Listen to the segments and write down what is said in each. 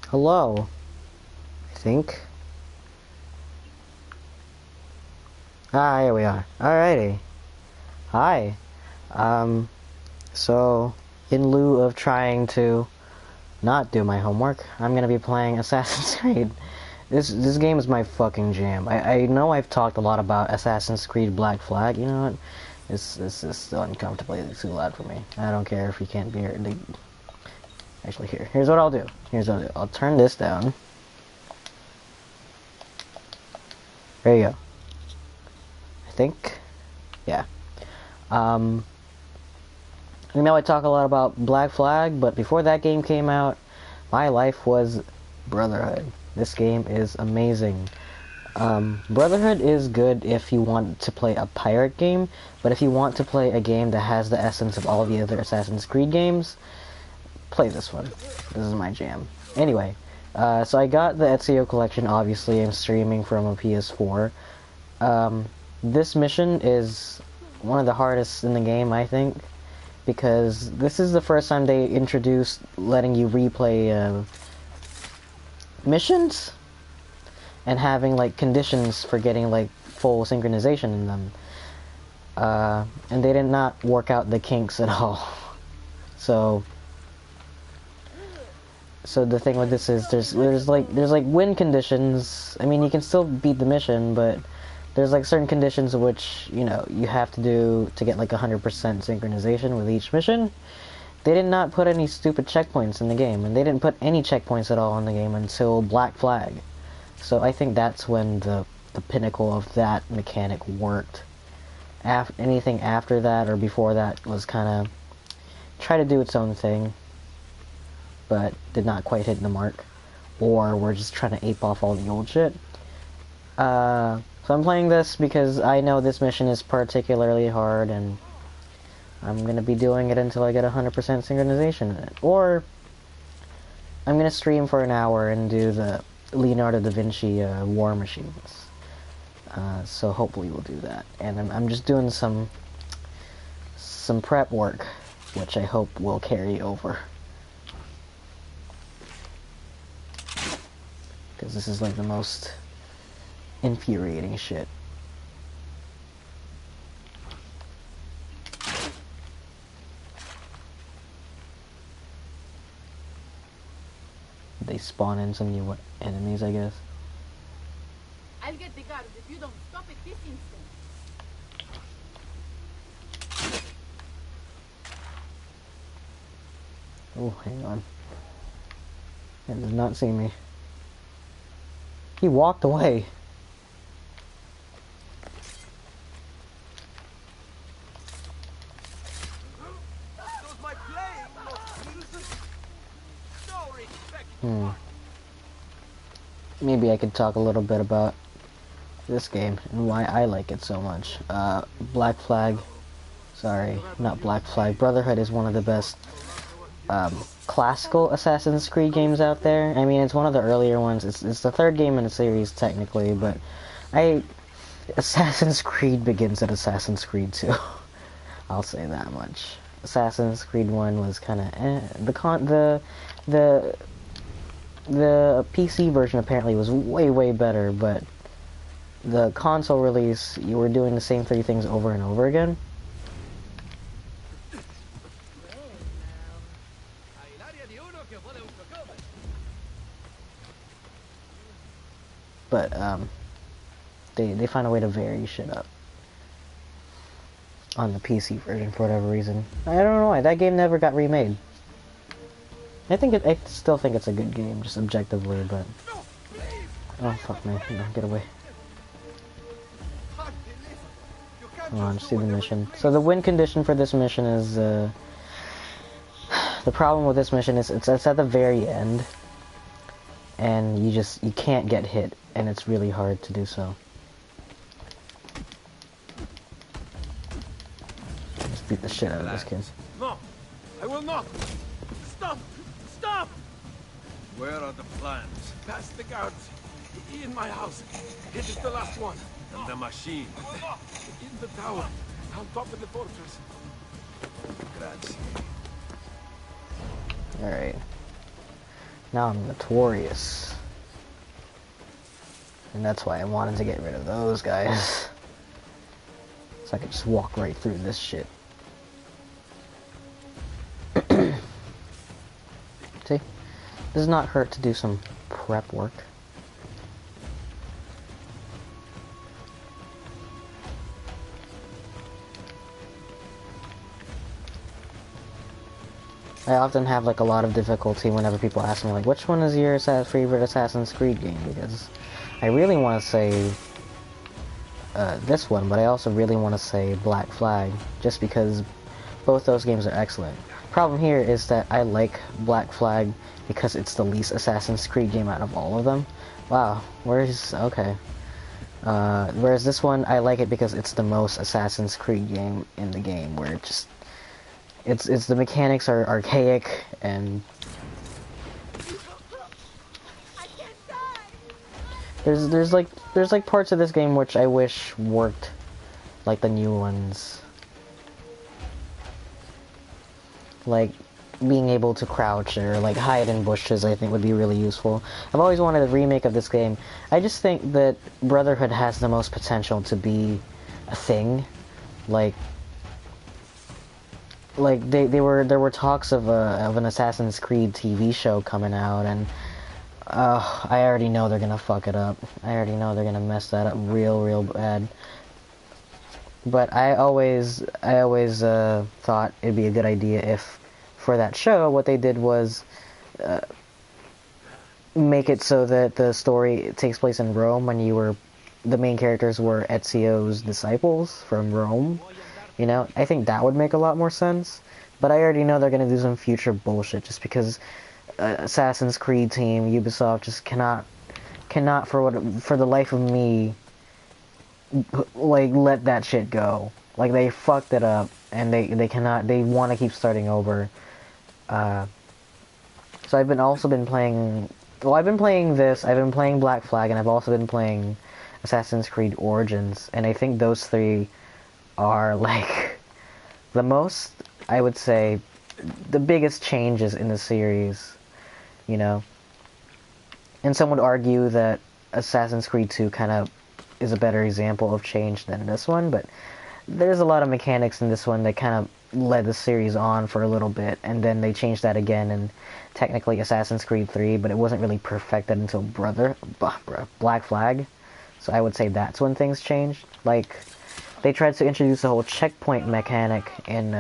Hello, I think. Ah, here we are. Alrighty. Hi. So, in lieu of trying to not do my homework, I'm gonna be playing Assassin's Creed. This game is my fucking jam. I know I've talked a lot about Assassin's Creed Black Flag, you know what? This is still uncomfortably too loud for me. I don't care if you can't hear it. Actually, here's what I'll do. I'll turn this down. There you go. I think. Yeah. You know I talk a lot about Black Flag, but before that game came out, my life was Brotherhood. This game is amazing. Brotherhood is good if you want to play a pirate game, but if you want to play a game that has the essence of all the other Assassin's Creed games, play this one. This is my jam. Anyway, so I got the Ezio collection, obviously. I'm streaming from a PS4. This mission is one of the hardest in the game, I think, because this is the first time they introduced letting you replay missions and having like conditions for getting like full synchronization in them. And they did not work out the kinks at all. So the thing with this is there's like win conditions. I mean, you can still beat the mission, but there's like certain conditions which, you know, you have to do to get like 100% synchronization with each mission. They did not put any stupid checkpoints in the game, and they didn't put any checkpoints at all in the game until Black Flag. So I think that's when the pinnacle of that mechanic worked. Anything after that or before that was kind of try to do its own thing, but did not quite hit the mark, or we're just trying to ape off all the old shit. So I'm playing this because I know this mission is particularly hard, and I'm gonna be doing it until I get 100% synchronization in it. Or I'm gonna stream for an hour and do the Leonardo da Vinci war machines. So hopefully we'll do that. And I'm just doing some prep work, which I hope will carry over. Because this is like the most infuriating shit. They spawn in some new enemies, I guess. I'll get the guards if you don't stop it this instant. Oh, hang on. He does not see me. He walked away. Maybe I could talk a little bit about this game and why I like it so much. Black Flag, sorry, not Black Flag. Brotherhood is one of the best classical Assassin's Creed games out there. I mean, it's one of the earlier ones. It's the third game in the series technically, but Assassin's Creed begins at Assassin's Creed 2. I'll say that much. Assassin's Creed 1 was kind of the PC version apparently was way better, but the console release, you were doing the same three things over and over again. But they find a way to vary shit up on the PC version for whatever reason. I don't know why that game never got remade. I still think it's a good game, just objectively, but... Oh, fuck me. No, get away. Come on, just do the mission. So the win condition for this mission is, the problem with this mission is it's at the very end, and you can't get hit, and it's really hard to do so. Just beat the shit out of this kid. No, I will not! Stop! Stop! Where are the plans? Past the guards. In my house. It is the last one. And the machine? In the tower. On top of the fortress. Grazie. Alright. Now I'm notorious. And that's why I wanted to get rid of those guys. So I could just walk right through this shit. See? Does not hurt to do some prep work. I often have like a lot of difficulty whenever people ask me like, which one is your favorite Assassin's Creed game? Because I really want to say this one, but I also really want to say Black Flag, just because both those games are excellent. Problem here is that I like Black Flag because it's the least Assassin's Creed game out of all of them. Wow, okay. Whereas this one, I like it because it's the most Assassin's Creed game in the game, where it just it's the mechanics are archaic and there's like parts of this game which I wish worked like the new ones. Like being able to crouch or like hide in bushes, I think would be really useful. I've always wanted a remake of this game. I just think that Brotherhood has the most potential to be a thing. Like there were talks of an Assassin's Creed TV show coming out, and I already know they're gonna fuck it up. I already know they're gonna mess that up real bad. But I always thought it'd be a good idea if, for that show, what they did was make it so that the story takes place in Rome when the main characters were Ezio's disciples from Rome. You know, I think that would make a lot more sense. But I already know they're gonna do some future bullshit just because Assassin's Creed team, Ubisoft, just cannot for the life of me, like, let that shit go. Like, they fucked it up, and they want to keep starting over. So I've been playing this, I've been playing Black Flag, and I've also been playing Assassin's Creed Origins, and I think those three are, like, the most, I would say, the biggest changes in the series, you know? And some would argue that Assassin's Creed 2 kind of is a better example of change than this one, but there's a lot of mechanics in this one that kind of led the series on for a little bit, and then they changed that again in technically Assassin's Creed 3, but it wasn't really perfected until Black Flag, so I would say that's when things changed. Like, they tried to introduce a whole checkpoint mechanic in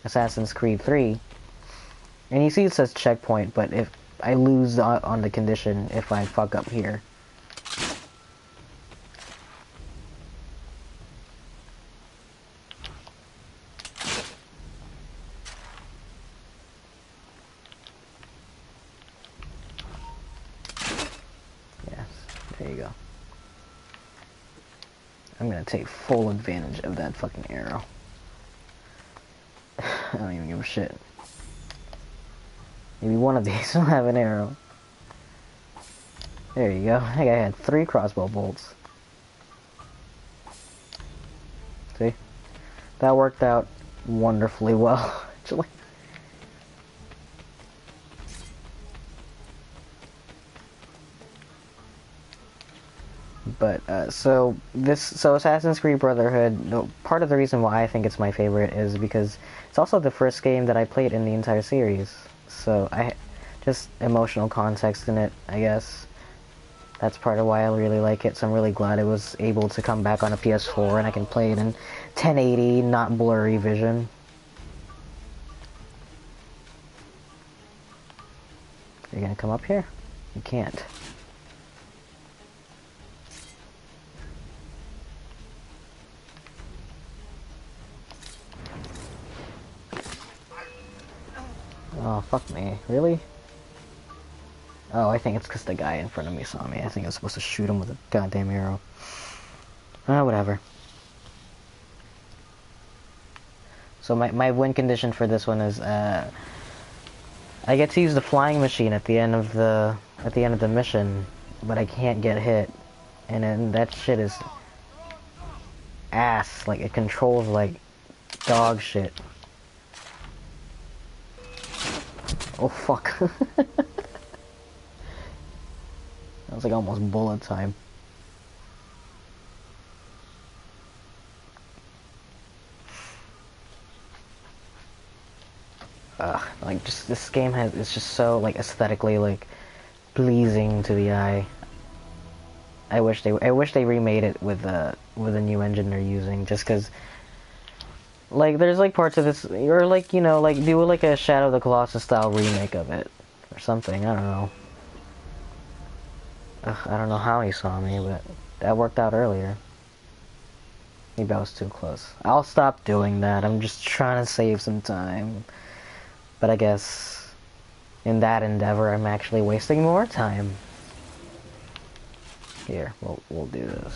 Assassin's Creed 3, and you see it says checkpoint, but if I lose on the condition if I fuck up here. Yes, there you go. I'm gonna take full advantage of that fucking arrow. I don't even give a shit. Maybe one of these will have an arrow. There you go. I think I had 3 crossbow bolts. See? That worked out wonderfully well, actually. But, so Assassin's Creed Brotherhood, part of the reason why I think it's my favorite is because it's also the first game that I played in the entire series. So, just emotional context in it, I guess. That's part of why I really like it, so I'm really glad it was able to come back on a PS4 and I can play it in 1080, not blurry vision. You're gonna come up here? You can't. Oh, fuck me. Really? Oh, I think it's because the guy in front of me saw me. I think I was supposed to shoot him with a goddamn arrow. Whatever. So my win condition for this one is, I get to use the flying machine at the end of the mission, but I can't get hit. And then that shit is ass. Like, it controls like dog shit. Oh, fuck. That was like almost bullet time. Like just this game it's just so like aesthetically like pleasing to the eye. I wish they remade it with a new engine they're using, just because like there's like parts of this, or like, you know, like do like a Shadow of the Colossus style remake of it or something. I don't know. I don't know how he saw me, but that worked out earlier. Maybe I was too close. I'll stop doing that. I'm just trying to save some time. But I guess in that endeavor, I'm actually wasting more time. Here, we'll do this.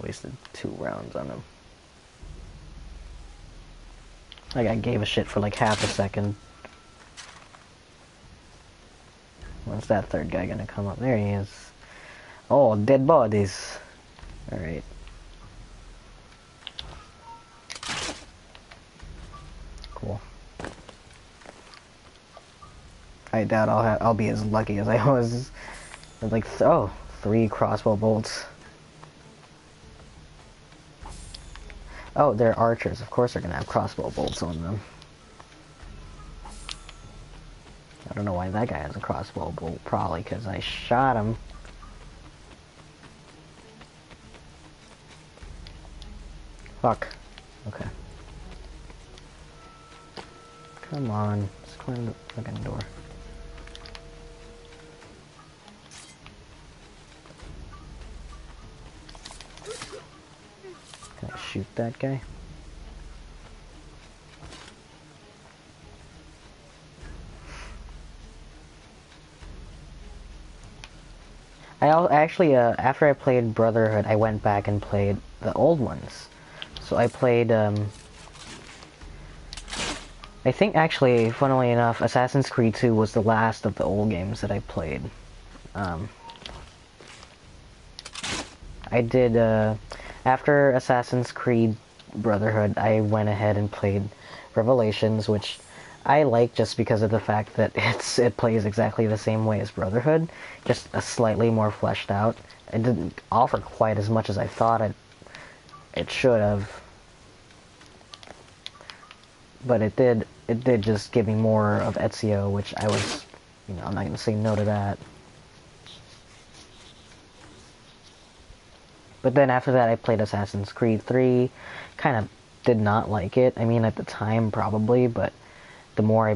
Wasted 2 rounds on him. Like I gave a shit for like half a second. When's that third guy gonna come up? There he is. Oh, dead bodies. Alright. Cool. I doubt I'll be as lucky as I was. Like, oh, 3 crossbow bolts. Oh, they're archers. Of course they're gonna have crossbow bolts on them. I don't know why that guy has a crossbow bolt. Probably because I shot him. Fuck. Okay. Come on. Let's climb the fucking door. Can I shoot that guy? Actually, after I played Brotherhood, I went back and played the old ones. So I played, I think actually, funnily enough, Assassin's Creed 2 was the last of the old games that I played. I did, after Assassin's Creed Brotherhood, I went ahead and played Revelations, which I like just because of the fact that it plays exactly the same way as Brotherhood, just a slightly more fleshed out. It didn't offer quite as much as I thought it should have, but it did just give me more of Ezio, which I was, you know, I'm not gonna say no to that. But then after that, I played Assassin's Creed 3. Kind of did not like it. I mean, at the time, probably, but the more I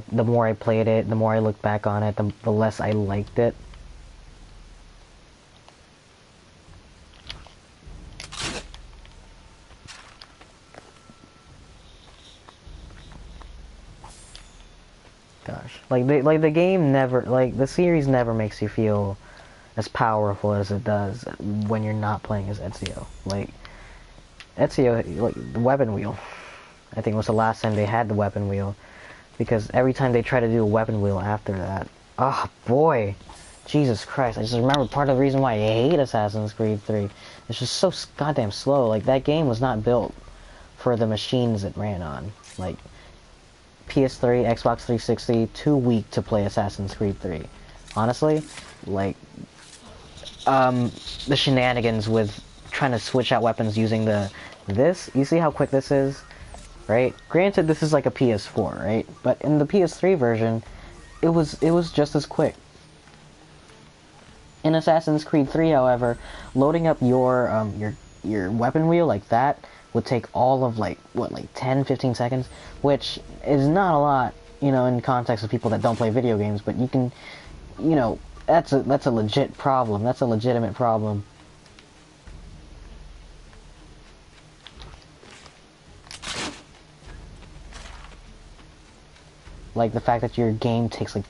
played it, the more I looked back on it, the less I liked it. Gosh, like the game never, like the series never makes you feel as powerful as it does when you're not playing as Ezio. Like Ezio, like the weapon wheel, I think was the last time they had the weapon wheel, because every time they try to do a weapon wheel after that, oh boy, Jesus Christ! I just remember part of the reason why I hate Assassin's Creed 3. It's just so goddamn slow. Like that game was not built for the machines it ran on. Like PS3, Xbox 360, too weak to play Assassin's Creed 3. Honestly, like the shenanigans with trying to switch out weapons using you see how quick this is, right? Granted, this is like a PS4, right? But in the PS3 version, it was just as quick. In Assassin's Creed 3, however, loading up your weapon wheel like that would take all of like 10-15 seconds, which is not a lot, you know, in context of people that don't play video games, but you can, you know, that's a legit problem. That's a legitimate problem. Like the fact that your game takes like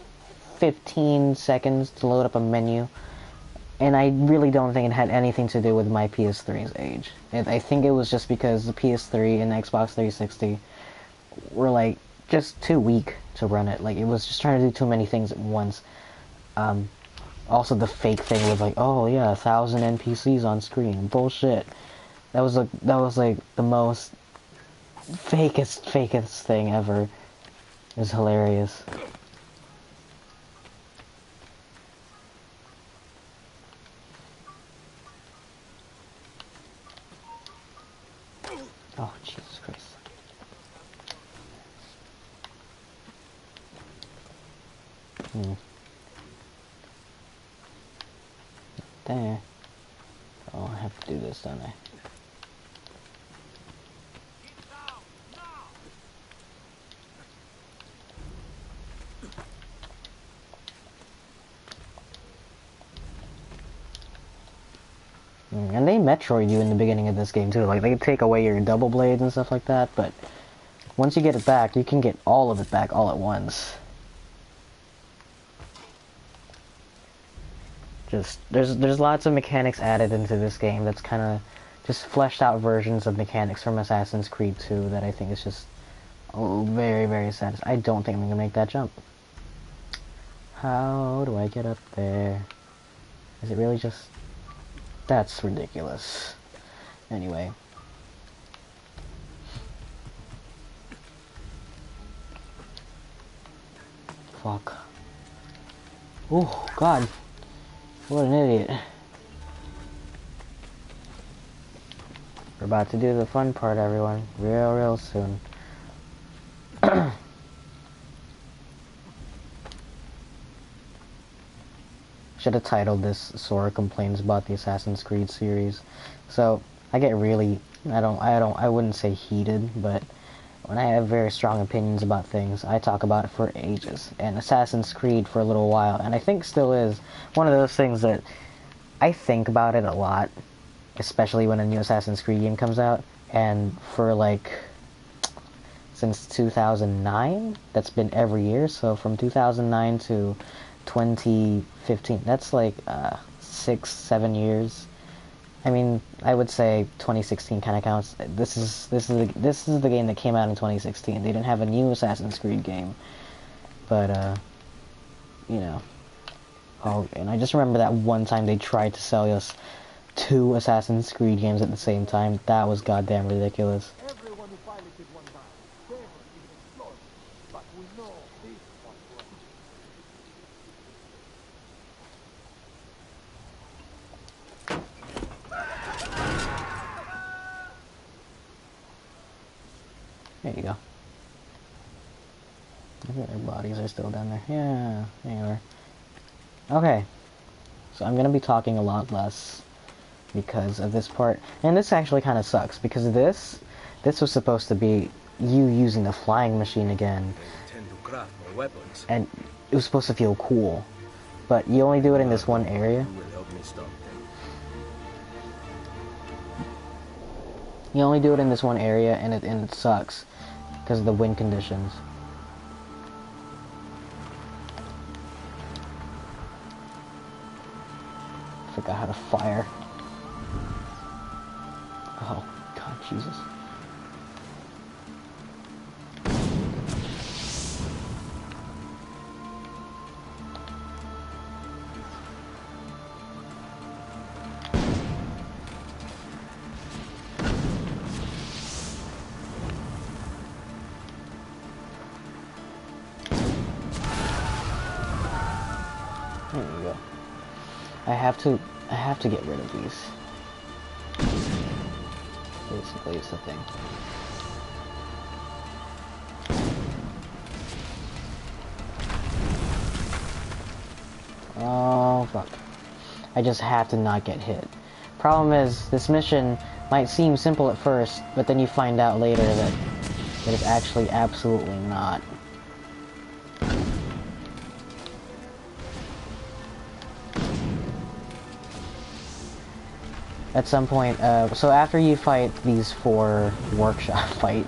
15 seconds to load up a menu. And I really don't think it had anything to do with my PS3's age. I think it was just because the PS3 and the Xbox 360 were like just too weak to run it. Like it was just trying to do too many things at once. Also the fake thing with like, oh yeah, 1,000 NPCs on screen. Bullshit. that was like the most fakest thing ever. It was hilarious. Oh, Jesus Christ. There. Oh, I have to do this, don't I? And they Metroid you in the beginning of this game too. Like they take away your double blades and stuff like that, but once you get it back, you can get all of it back all at once. Just there's lots of mechanics added into this game that's kind of just fleshed out versions of mechanics from Assassin's Creed 2 that I think is just very satisfying. I don't think I'm gonna make that jump. How do I get up there? Is it really just... That's ridiculous. Anyway. Fuck. Oh, God. What an idiot. We're about to do the fun part, everyone. Real soon. Should have titled this Sora Complains About the Assassin's Creed series. So, I get really, I wouldn't say heated, but when I have very strong opinions about things, I talk about it for ages. And Assassin's Creed for a little while, and I think still is one of those things that I think about it a lot, especially when a new Assassin's Creed game comes out. And for like, since 2009, that's been every year. So from 2009 to 2015, that's like 6-7 years. I mean, I would say 2016 kind of counts. This is the game that came out in 2016. They didn't have a new Assassin's Creed game, but you know. Oh, and I just remember that one time they tried to sell us 2 Assassin's Creed games at the same time. That was goddamn ridiculous. Everyone who piloted one died. Favor is explored, but we know this one will. There you go. I think their bodies are still down there. Yeah, there you are. Okay. So I'm going to be talking a lot less because of this part. And this actually kind of sucks because this was supposed to be you using the flying machine again. They intend to craft more weapons. And it was supposed to feel cool. But you only do it in this one area. You will help me stop them. You only do it in this one area and it sucks because of the wind conditions. Forgot how to fire. Oh, God, Jesus. There you go. I have to get rid of these. Basically, it's the thing. Oh, fuck. I just have to not get hit. Problem is, this mission might seem simple at first, but then you find out later that it's actually absolutely not. At some point, so after you fight these 4 workshops, I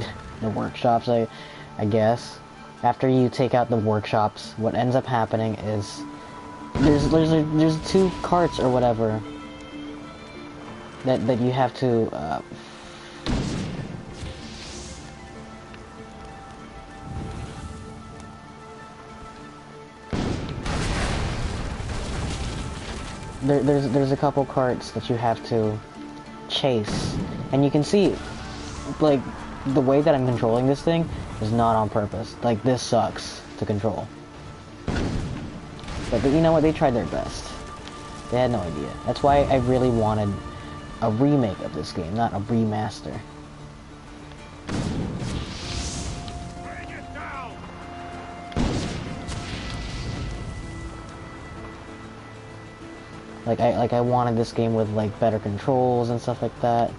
guess. After you take out the workshops, what ends up happening is there's 2 carts or whatever that you have to there's a couple carts that you have to chase And you can see, like, the way that I'm controlling this thing is not on purpose. Like, this sucks to control. But you know what? They tried their best. They had no idea. That's why I really wanted a remake of this game, not a remaster. Bring it down! Like I wanted this game with like better controls and stuff like that.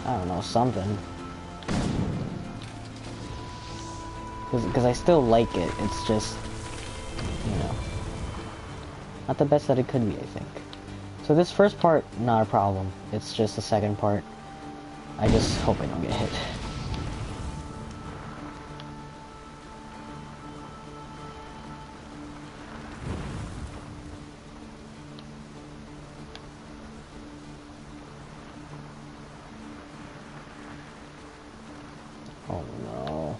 I don't know, something. Because I still like it. It's just, you know, not the best that it could be, I think. So this first part, not a problem. It's just the second part. I just hope I don't get hit. Oh no.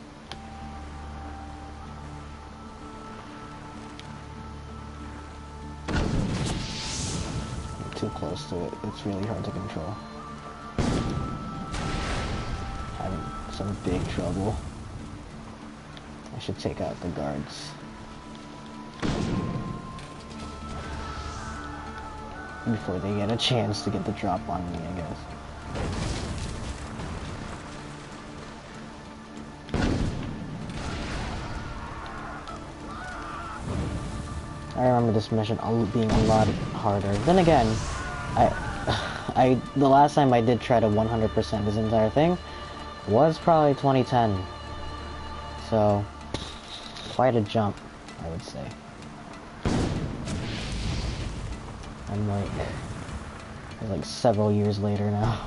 I'm too close to it. It's really hard to control. Having some big trouble. I should take out the guards. Before they get a chance to get the drop on me, I guess. I remember this mission being a lot harder. Then again, the last time I did try to 100% this entire thing was probably 2010. So, quite a jump, I would say. I'm like several years later now.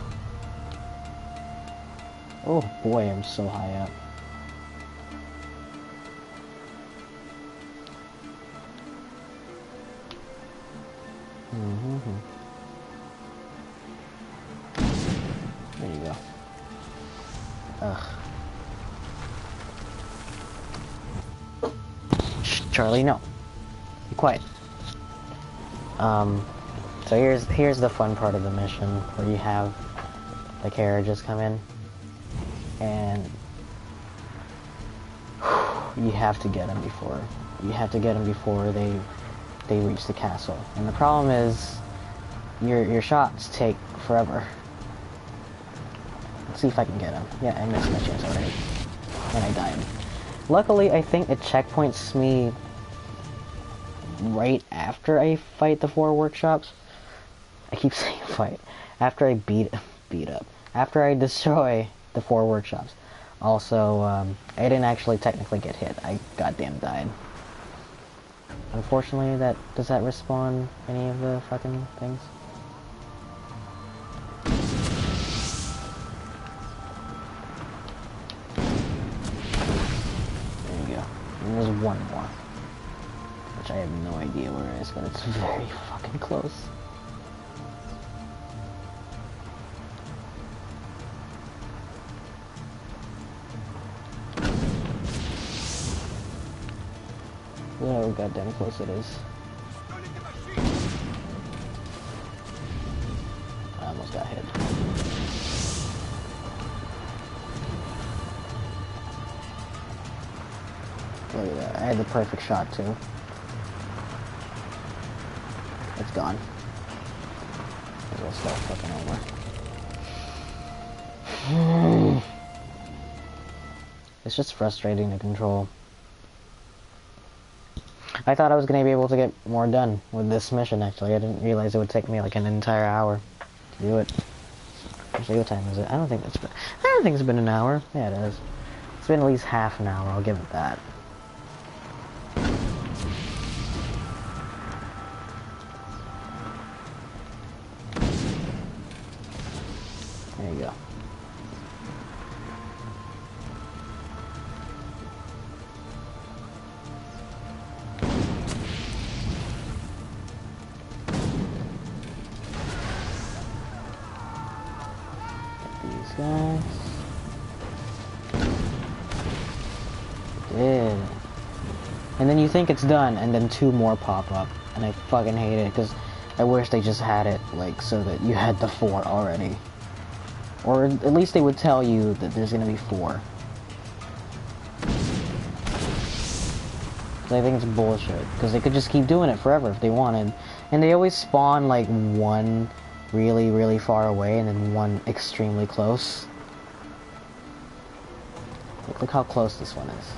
Oh boy, I'm so high up. There you go. Ugh. Shh, Charlie, no. Be quiet. So here's the fun part of the mission, where you have the carriages come in, and you have to get them before they reach the castle. And the problem is, your shots take forever. Let's see if I can get him. Yeah, I missed my chance already. And I died. Luckily, I think it checkpoints me right after I fight the 4 workshops. I keep saying fight. After I beat up. After I destroy the 4 workshops. Also, I didn't actually technically get hit. I goddamn died. Unfortunately, does that respawn any of the fucking things? There you go. And there's one more. Which I have no idea where it is, but it's very fucking close. Oh, goddamn close it is. I almost got hit. Look at that. I had the perfect shot, too. It's gone. It'll start fucking over. It's just frustrating to control. I thought I was going to be able to get more done with this mission, actually. I didn't realize it would take me like an entire hour to do it. Actually, what time is it? I don't think it's been an hour. Yeah, it is. It's been at least half an hour, I'll give it that. There you go. Guys. Did. And then you think it's done, and then 2 more pop up. And I fucking hate it, because I wish they just had it, like, so that you had the 4 already. Or at least they would tell you that there's gonna be 4. I think it's bullshit, because they could just keep doing it forever if they wanted. And they always spawn, like, 1 really, really far away, and then 1 extremely close. Look how close this one is.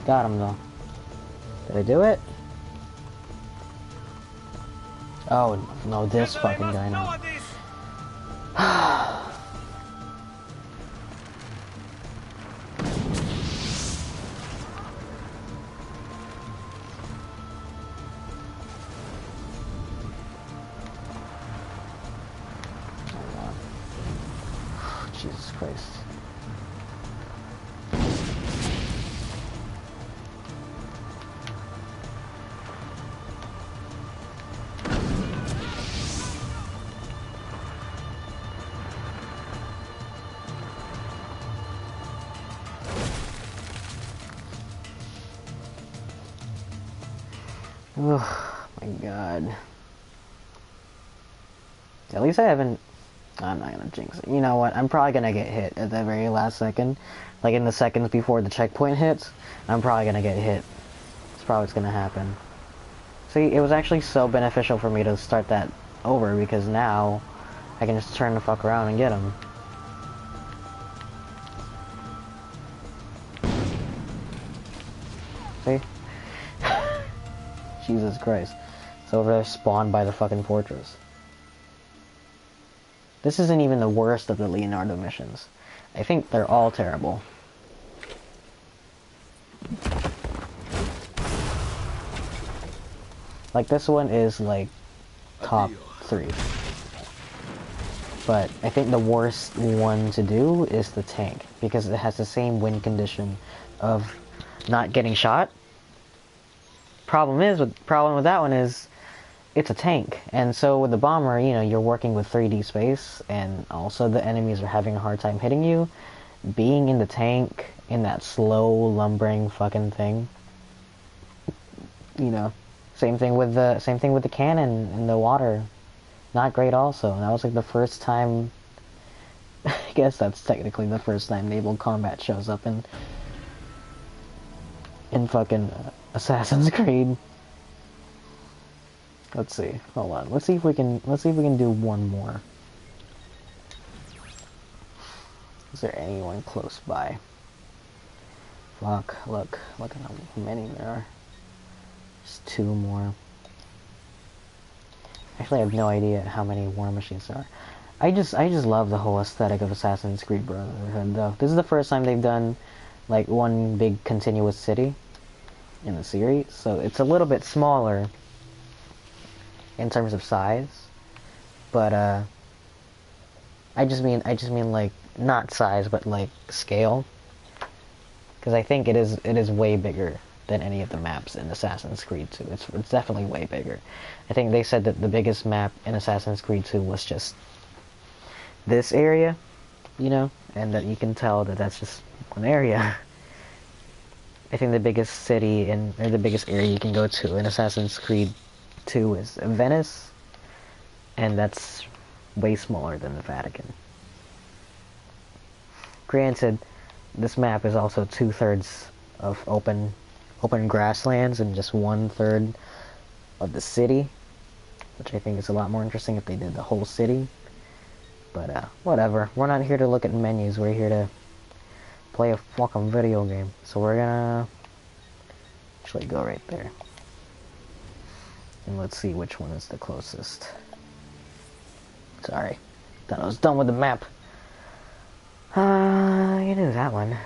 Got him, though. Did I do it? Oh, no, this fucking guy now. Jesus Christ. Oh my god. At least I haven't... I'm not gonna jinx it. You know what? I'm probably gonna get hit at the very last second. Like in the seconds before the checkpoint hits, I'm probably gonna get hit. It's probably what's gonna happen. See, it was actually so beneficial for me to start that over, because now I can just turn the fuck around and get him. See? Jesus Christ. It's over there spawned by the fucking fortress. This isn't even the worst of the Leonardo missions. I think they're all terrible. Like, this one is, like, top 3. But I think the worst one to do is the tank, because it has the same win condition of not getting shot. Problem with that one is it's a tank, and so with the bomber, you know, you're working with 3D space, and also the enemies are having a hard time hitting you. Being in the tank, in that slow, lumbering fucking thing, you know, same thing with the cannon in the water. Not great also. And that was like the first time, I guess that's technically the first time naval combat shows up in fucking Assassin's Creed. Let's see. Hold on. Let's see if we can do one more. Is there anyone close by? Fuck, look at how many there are. Just 2 more. Actually, I have no idea how many war machines there are. I just love the whole aesthetic of Assassin's Creed Brotherhood, though. This is the first time they've done, like, one big continuous city in the series, so it's a little bit smaller in terms of size, but I just mean like, not size, but like scale, because I think it is way bigger than any of the maps in Assassin's Creed 2. It's definitely way bigger. I think they said that the biggest map in Assassin's Creed 2 was just this area, you know, and that you can tell that that's just one area. I think the biggest city or the biggest area you can go to in Assassin's Creed 2 is Venice, and that's way smaller than the Vatican. Granted, this map is also 2/3 of open grasslands and just 1/3 of the city, which I think is a lot more interesting if they did the whole city. But whatever. We're not here to look at menus. We're here to play a fucking video game. So we're gonna actually go right there. And let's see which one is the closest. Sorry. Thought I was done with the map. I can do that one.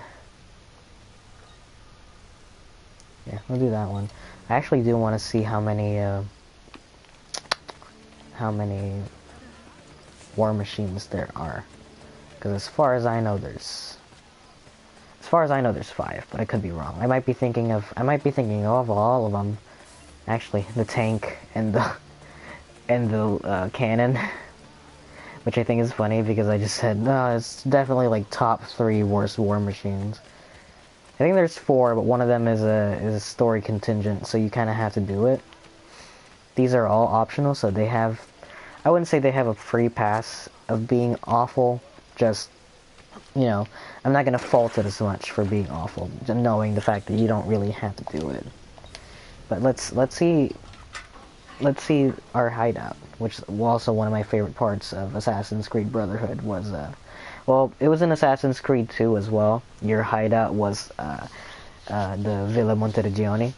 Yeah, we'll do that one. I actually do want to see how many war machines there are. Because as far as I know there's 5, but I could be wrong. I might be thinking of all of them. Actually, the tank and the cannon. which I think is funny because I just said, no, it's definitely like top 3 worst war machines. I think there's 4, but one of them is a story contingent, so you kind of have to do it. These are all optional, so they have, I wouldn't say they have a free pass of being awful, just, you know, I'm not going to fault it as much for being awful, knowing the fact that you don't really have to do it. But let's see our hideout, which was also one of my favorite parts of Assassin's Creed Brotherhood was, well, it was in Assassin's Creed 2 as well. Your hideout was the Villa Monteriggioni,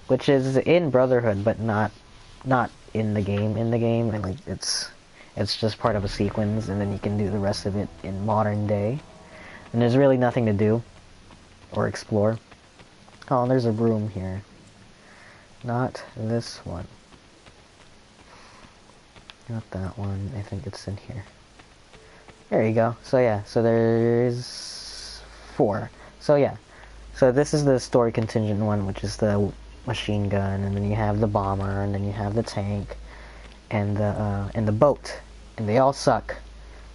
which is in Brotherhood, but not in the game. In the game, and like it's just part of a sequence, and then you can do the rest of it in modern day. And there's really nothing to do or explore. Oh, there's a room here. Not this one. Not that one. I think it's in here. There you go. So yeah, so there's 4. So yeah. So this is the story contingent one, which is the machine gun, and then you have the bomber, and then you have the tank, and the boat. And they all suck.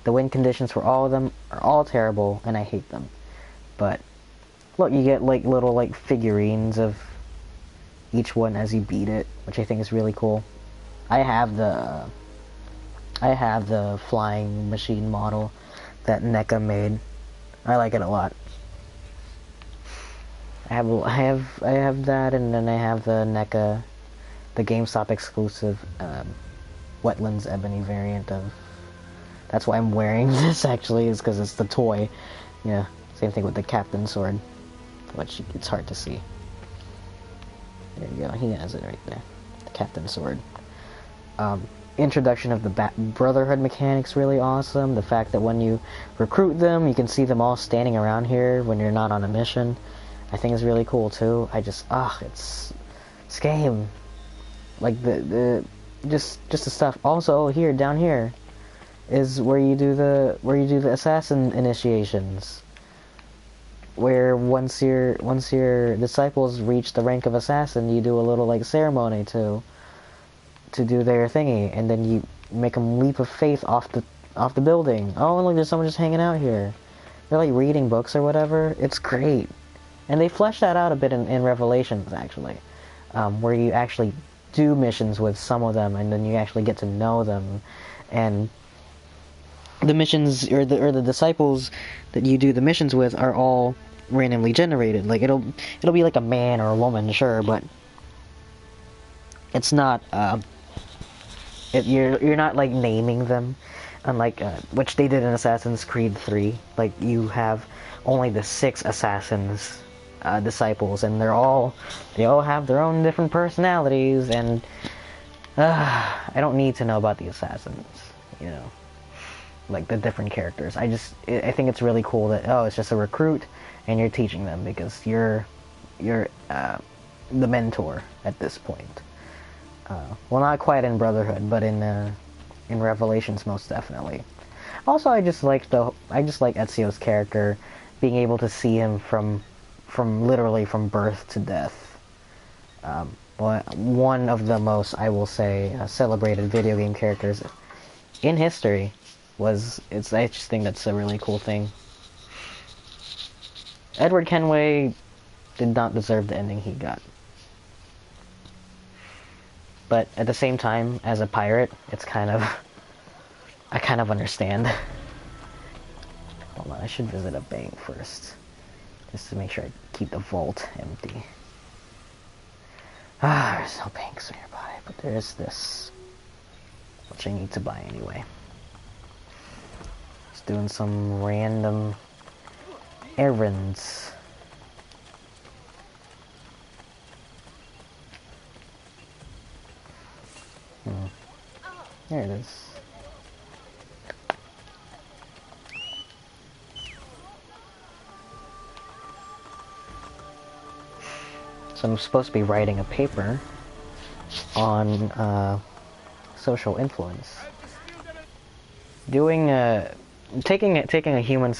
The wind conditions for all of them are all terrible, and I hate them. But look, you get like little like figurines of each one as you beat it, which I think is really cool. I have the flying machine model that NECA made. I like it a lot. I have that, and then I have the NECA, the GameStop exclusive Wetlands Ebony variant of. That's why I'm wearing this actually, is because it's the toy. Yeah, same thing with the Captain Sword, which it's hard to see. There you go, he has it right there. The Captain Sword. Introduction of the Brotherhood mechanics really awesome. The fact that when you recruit them, you can see them all standing around here when you're not on a mission, I think is really cool too. I just, it's this game. Like just the stuff. Also here, down here, is where you do the assassin initiations. Where once your disciples reach the rank of assassin, you do a little like ceremony to do their thingy, and then you make them leap of faith off the building. Oh, look, there's someone just hanging out here. They're like reading books or whatever. It's great, and they flesh that out a bit in Revelations actually, where you actually do missions with some of them, and then you actually get to know them, and the missions or the disciples that you do the missions with are all randomly generated. Like it'll be like a man or a woman, sure, but it's not. You're not like naming them, unlike which they did in Assassin's Creed 3. Like you have only the 6 assassins disciples, and they all have their own different personalities, and I don't need to know about the assassins, you know, like the different characters. I think it's really cool that it's just a recruit and you're teaching them because you're the mentor at this point. Well, not quite in Brotherhood, but in Revelations, most definitely. Also, I just like Ezio's character, being able to see him from literally from birth to death. One of the most, I will say, celebrated video game characters in history. I just think that's a really cool thing. Edward Kenway did not deserve the ending he got. But at the same time, as a pirate, it's I kind of understand. Hold on, I should visit a bank first. Just to make sure I keep the vault empty. There's no banks nearby, but there is this. Which I need to buy anyway. Just doing some random errands. There it is. So I'm supposed to be writing a paper on social influence. Taking a human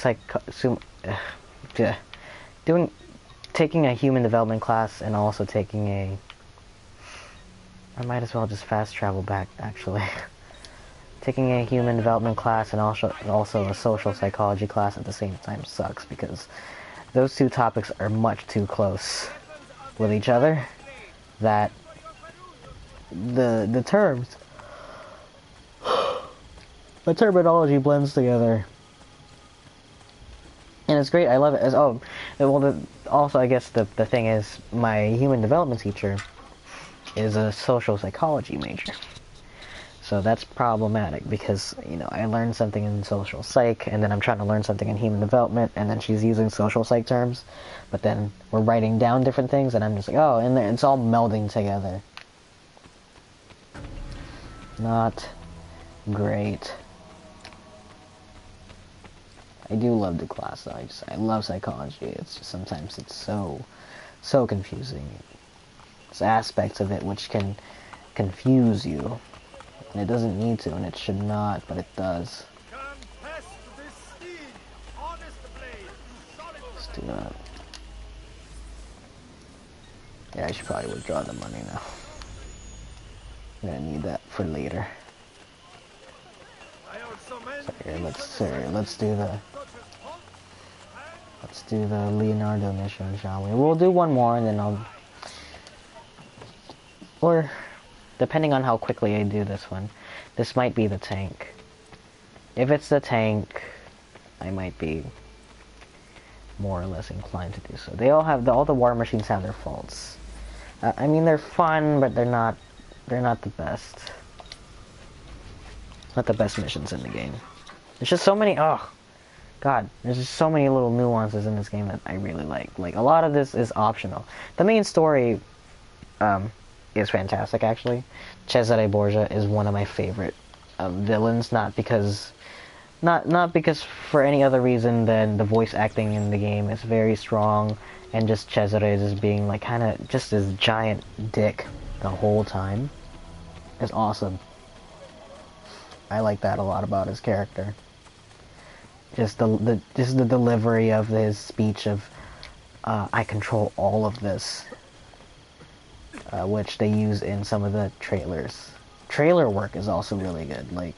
taking a human development class, and also taking I might as well just fast travel back, actually. taking a human development class and also a social psychology class at the same time sucks because those two topics are much too close with each other that the terminology blends together. And it's great. I love it. Also, I guess the thing is, my human development teacher is a social psychology major. So that's problematic because, you know, I learned something in social psych, and then I'm trying to learn something in human development, and then she's using social psych terms, but then we're writing down different things, and I'm just like, oh, and it's all melding together. Not great. I do love the class though. I love psychology. It's just sometimes it's so confusing. There's aspects of it which can confuse you. And it doesn't need to, and it should not, but it does. Let's do that. Yeah, I should probably withdraw the money now. I'm gonna need that for later. So here, let's do the Leonardo mission, shall we? We'll do one more, and then or depending on how quickly I do this one, this might be the tank. If it's the tank, I might be more or less inclined to do so. They all have all the war machines have their faults. I mean, they're fun, but they're not the best. Not the best missions in the game. There's just so many. Oh, God! There's just so many little nuances in this game that I really like. Like a lot of this is optional. The main story, is fantastic. Actually, Cesare Borgia is one of my favorite villains. Not because for any other reason than the voice acting in the game is very strong, and just Cesare just being like kind of just this giant dick the whole time is awesome. I like that a lot about his character. Just the delivery of his speech of I control all of this, which they use in some of the trailers. Trailer work is also really good. Like,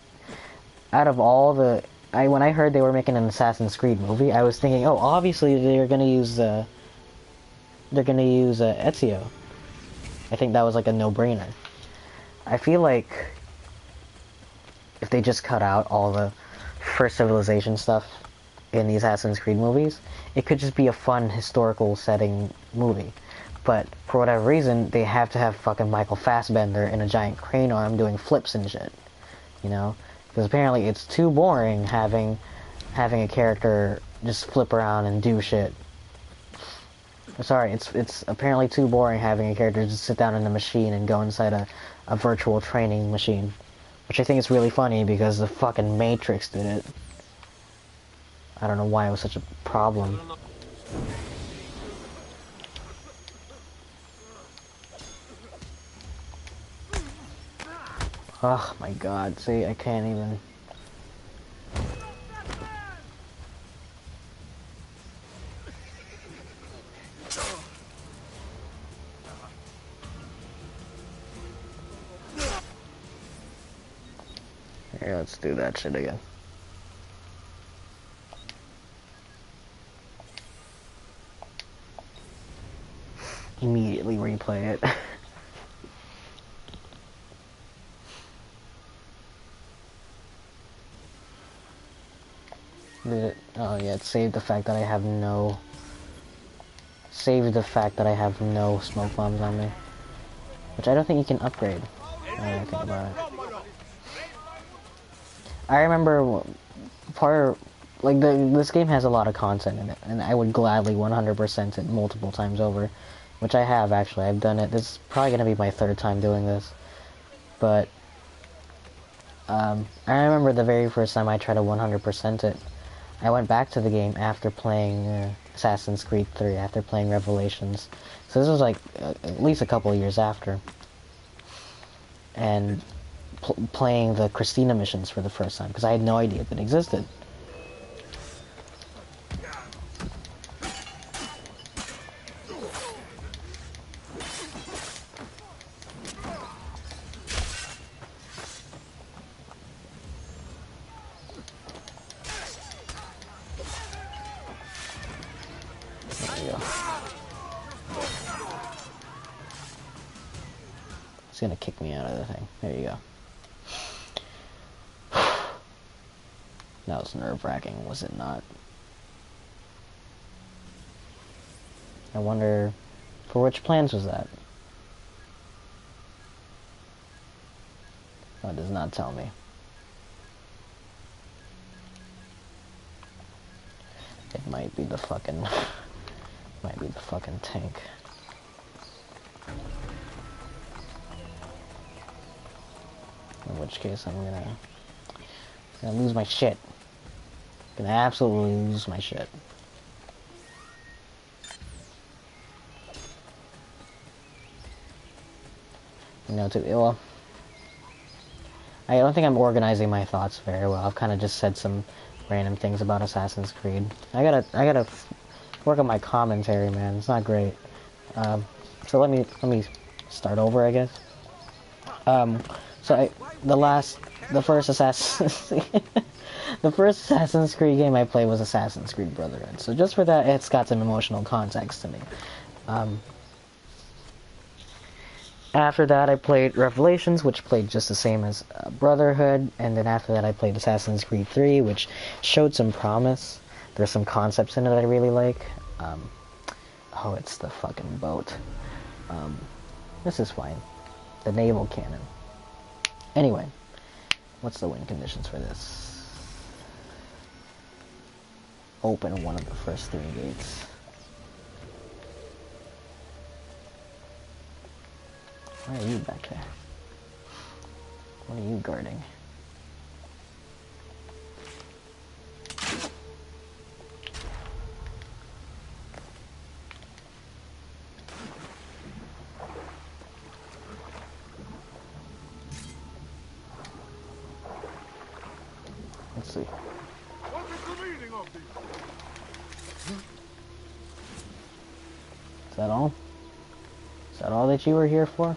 out of all the, when I heard they were making an Assassin's Creed movie, I was thinking, oh, obviously they're gonna use Ezio. I think that was like a no-brainer. I feel like if they just cut out all the First Civilization stuff in the Assassin's Creed movies, it could just be a fun historical setting movie. But for whatever reason, they have to have fucking Michael Fassbender in a giant crane arm doing flips and shit. You know? Because apparently it's too boring having a character just flip around and do shit. Sorry, it's apparently too boring having a character just sit down in a machine and go inside a virtual training machine. Which I think is really funny because the fucking Matrix did it. I don't know why it was such a problem. Oh my god, see, I can't even... Here, let's do that shit again. Immediately replay it. Did it? Oh yeah, it saved the fact that I have no... Saved the fact that I have no smoke bombs on me. Which I don't think you can upgrade. Now that I think about it. I remember this game has a lot of content in it, and I would gladly 100% it multiple times over, which I have actually. I've done it. This is probably going to be my third time doing this, but I remember the very first time I tried to 100% it. I went back to the game after playing Assassin's Creed 3, after playing Revelations. So this was like at least a couple of years after, and playing the Christina missions for the first time, because I had no idea that existed. gonna kick me out of the thing. There you go. That was nerve-wracking, was it not? I wonder, for which plans was that? Oh, it does not tell me. It might be the fucking... might be the fucking tank. In which case I'm gonna lose my shit. Gonna absolutely lose my shit. You know, well, I don't think I'm organizing my thoughts very well. I've kind of just said some random things about Assassin's Creed. I gotta work on my commentary, man. It's not great. So let me start over, I guess. So the first Assassin's Creed game I played was Assassin's Creed Brotherhood. So just for that, it's got some emotional context to me. After that, I played Revelations, which played just the same as Brotherhood, and then after that, I played Assassin's Creed 3, which showed some promise. There's some concepts in it I really like. Oh, it's the fucking boat. This is fine. The naval cannon. Anyway, what's the win conditions for this? Open one of the first 3 gates. Why are you back there? What are you guarding? Let's see. What is the meaning of this? Is that all? Is that all that you were here for?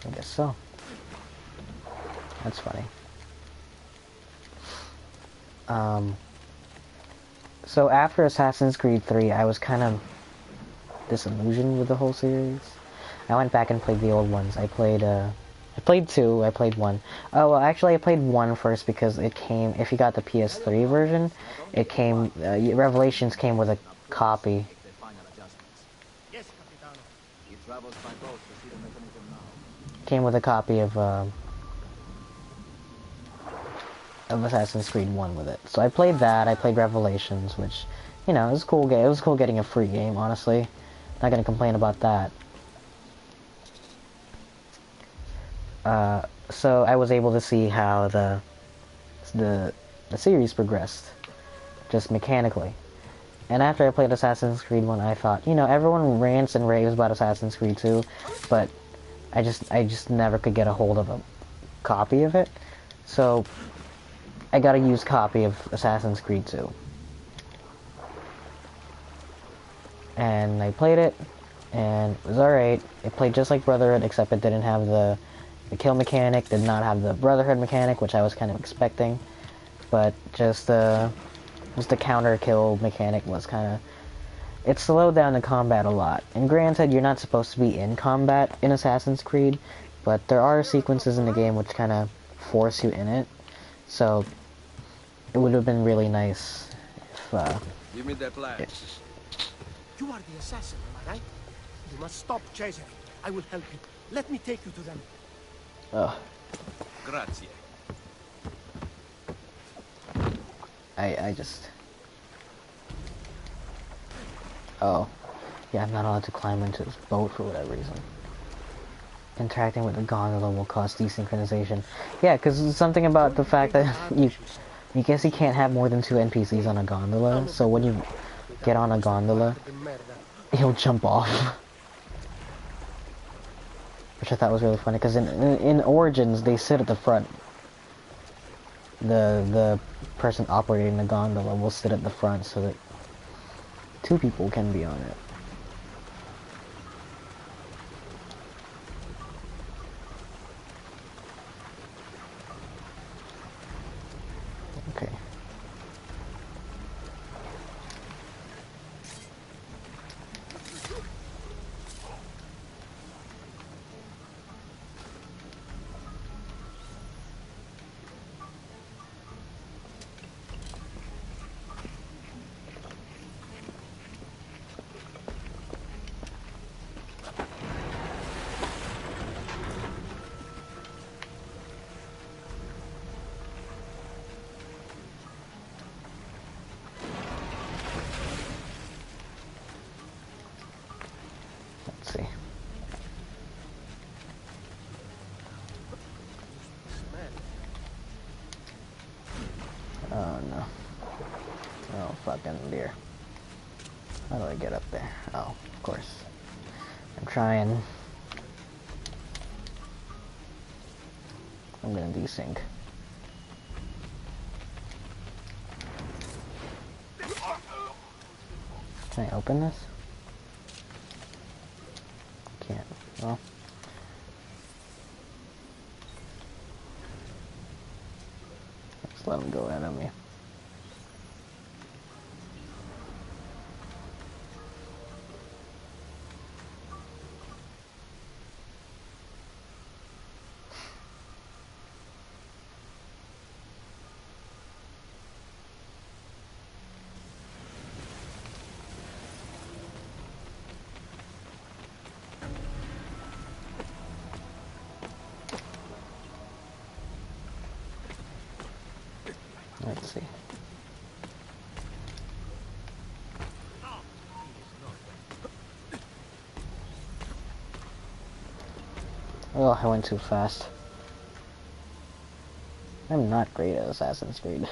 I guess so. That's funny. So after Assassin's Creed 3, I was kind of disillusioned with the whole series. I went back and played the old ones. I played 2, I played 1. Oh, well, actually, I played 1 first because it came, if you got the PS3 version, it came, Revelations came with a copy. Came with a copy of Assassin's Creed 1 with it. So I played that, I played Revelations, which, you know, it was a cool game. It was cool getting a free game, honestly. Not gonna complain about that. So I was able to see how the series progressed, just mechanically. And after I played Assassin's Creed 1, I thought, you know, everyone rants and raves about Assassin's Creed 2, but I just never could get a hold of a copy of it. So I got a used copy of Assassin's Creed 2. And I played it, and it was alright. It played just like Brotherhood, except it didn't have the kill mechanic, did not have the Brotherhood mechanic, which I was kind of expecting. But just the counter kill mechanic was kind of... It slowed down the combat a lot. And granted, you're not supposed to be in combat in Assassin's Creed, but there are sequences in the game which kind of force you in it. So it would have been really nice if... Give me that flash. You are the assassin, am I right? You must stop Cesare. I will help you. Let me take you to them. Ugh. Grazie. I just... Oh. Yeah, I'm not allowed to climb into this boat for whatever reason. Interacting with the gondola will cause desynchronization. Yeah, because something about the fact that you guess you can't have more than 2 NPCs on a gondola, so when you get on a gondola, he'll jump off. Which I thought was really funny, because in Origins, they sit at the front. The person operating the gondola will sit at the front so that 2 people can be on it. Okay. Let's see. Oh no. Oh fucking dear. How do I get up there? Oh, of course. I'm trying. I'm gonna desync. Can I open this? Can't. Well. Let's let him go ahead of me. Let's see. Oh, I went too fast. I'm not great at Assassin's Creed.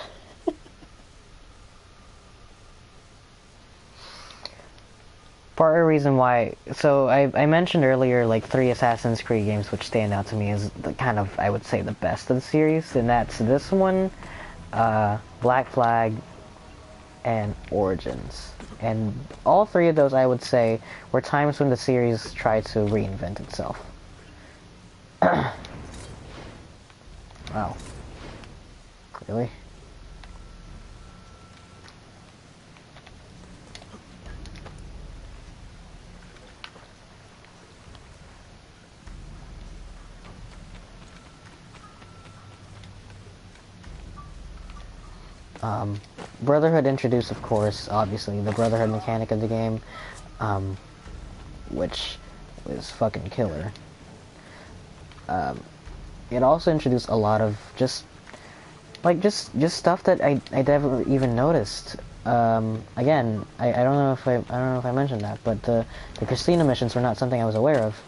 Part of the reason why, so I mentioned earlier like 3 Assassin's Creed games which stand out to me as the kind of, I would say, the best of the series, and that's this one, Black Flag, and Origins. And all 3 of those, I would say, were times when the series tried to reinvent itself. Wow. Really? Brotherhood introduced, of course, obviously, the Brotherhood mechanic of the game, which was fucking killer. It also introduced a lot of just stuff that I never even noticed. Again, I don't know if I mentioned that, but the casino missions were not something I was aware of.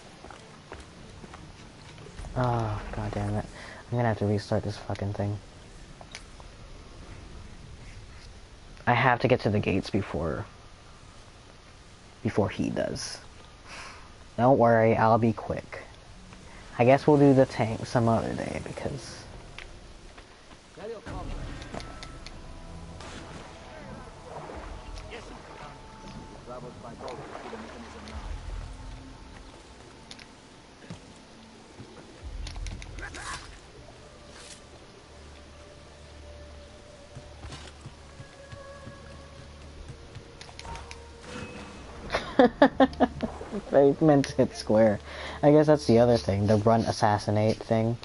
Oh, god damn it. I'm gonna have to restart this fucking thing. I have to get to the gates before he does. Don't worry, I'll be quick. I guess we'll do the tank some other day, because... I meant to hit square. I guess that's the other thing, the run assassinate thing.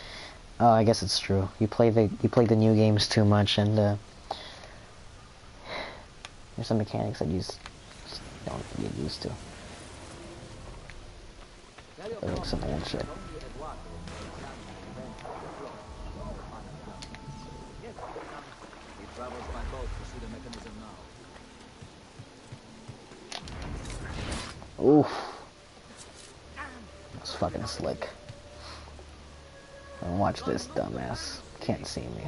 Oh, I guess it's true. You play the new games too much, and there's some mechanics that you just don't get used to. They're like some old shit. Oof. That's fucking slick. And watch this dumbass. Can't see me.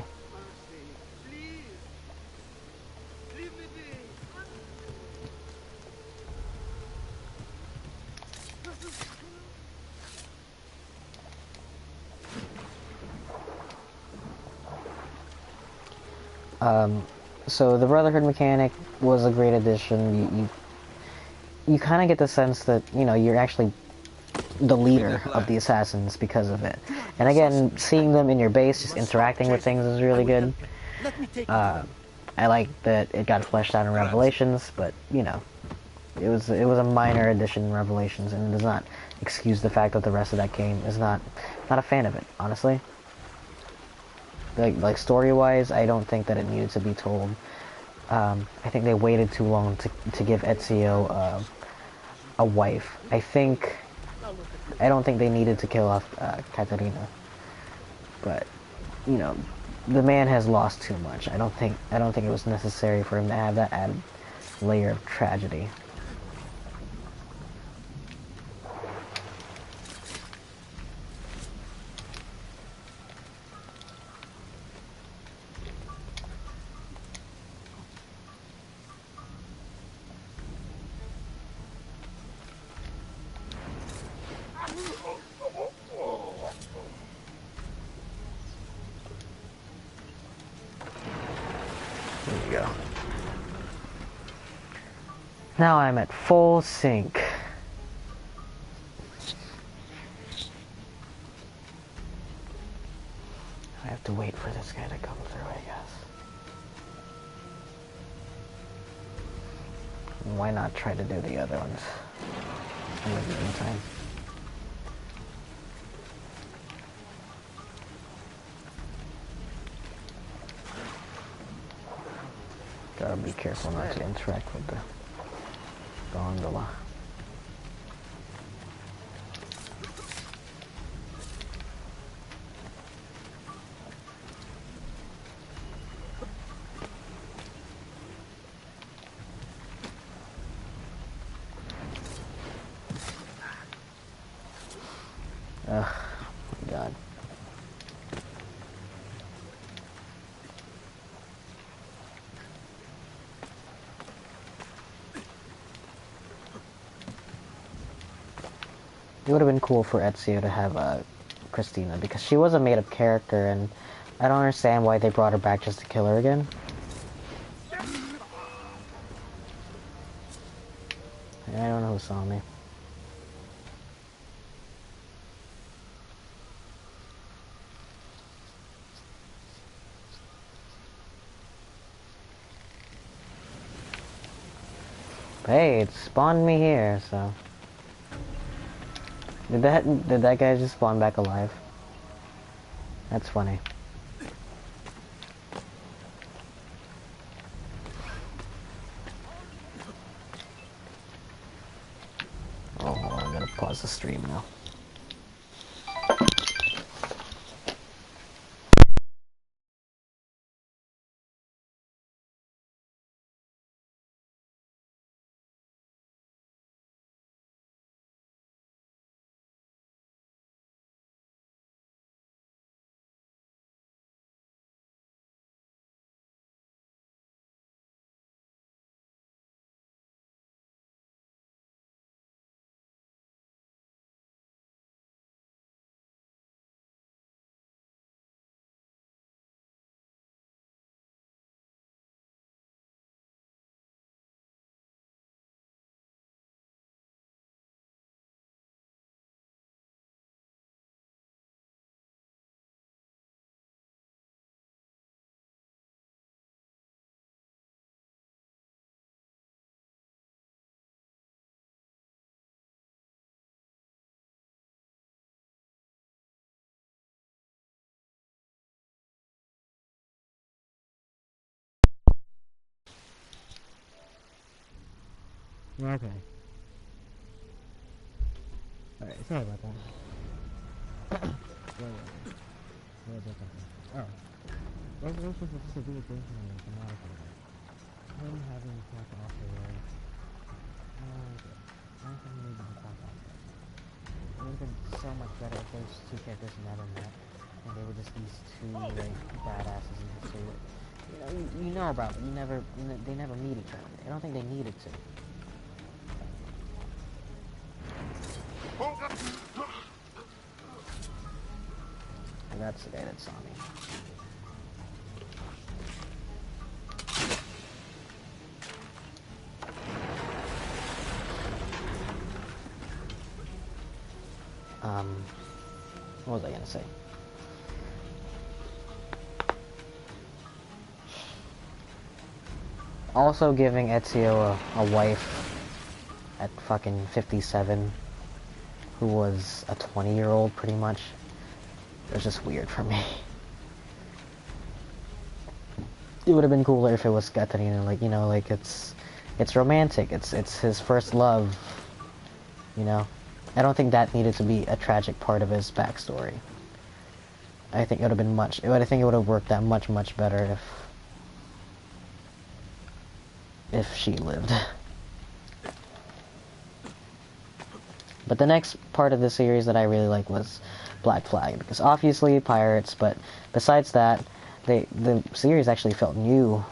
So the Brotherhood mechanic was a great addition. You kind of get the sense that, you know, you're actually the leader of the assassins because of it. And again, seeing them in your base, just interacting with things is really good. I like that it got fleshed out in Revelations, but, you know, it was a minor addition in Revelations, and it does not excuse the fact that the rest of that game is not a fan of it, honestly. Like story-wise, I don't think that it needed to be told. I think they waited too long to give Ezio a wife. I don't think they needed to kill off Caterina. But, you know, the man has lost too much. I don't think it was necessary for him to have that added layer of tragedy. Now I'm at full sync. I have to wait for this guy to come through, I guess. Why not try to do the other ones in the meantime? Gotta be careful not to interact with the gondola. Ugh, my God. It would have been cool for Ezio to have Christina, because she was a made-up character, and I don't understand why they brought her back just to kill her again. I don't know who saw me. Hey, it spawned me here, so... Did that guy just spawn back alive? That's funny. Oh, I'm gonna pause the stream now. Okay. Alright, sorry about that. Where was I talking? Oh. Those was just a weird thing for me, thematically. Him having to talk off the way. Okay. I think maybe the talk off the way. It would have been so much better if those two characters never met. And they were just these two, like, badasses in history. You know about it. They never meet each other. I don't think they needed to. And that's the guy that saw me. What was I gonna say? Also giving Ezio a wife at fucking 57 who was a 20-year-old pretty much. It was just weird for me. It would have been cooler if it was Caterina, like, you know, like it's romantic. It's his first love, you know. I don't think that needed to be a tragic part of his backstory. I think it would have been I think it would have worked out much better if she lived. But the next part of the series that I really like was Black Flag, because obviously pirates, but besides that, the series actually felt new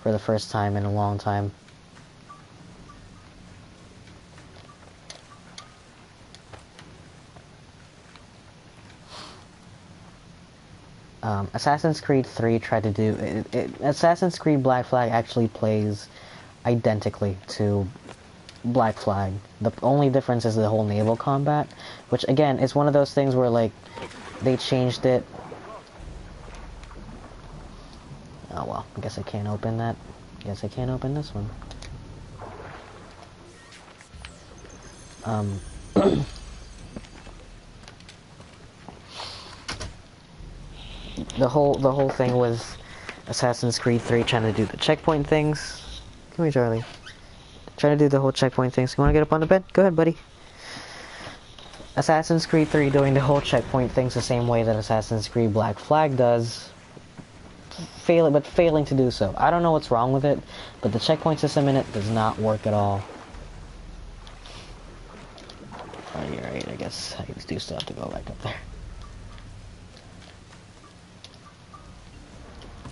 for the first time in a long time. Assassin's Creed 3 tried to do... Assassin's Creed Black Flag actually plays identically to Black Flag. The only difference is the whole naval combat, which again is one of those things where like they changed it. Oh well, I guess I can't open that. Guess I can't open this one. The whole thing was Assassin's Creed 3 trying to do the checkpoint things. Come here, Charlie. Trying to do the whole checkpoint things. You want to get up on the bed? Go ahead, buddy. Assassin's Creed 3 doing the whole checkpoint things the same way that Assassin's Creed Black Flag does. Failing to do so. I don't know what's wrong with it, but the checkpoint system in it does not work at all. Oh, you're right. I guess I do still have to go back up there.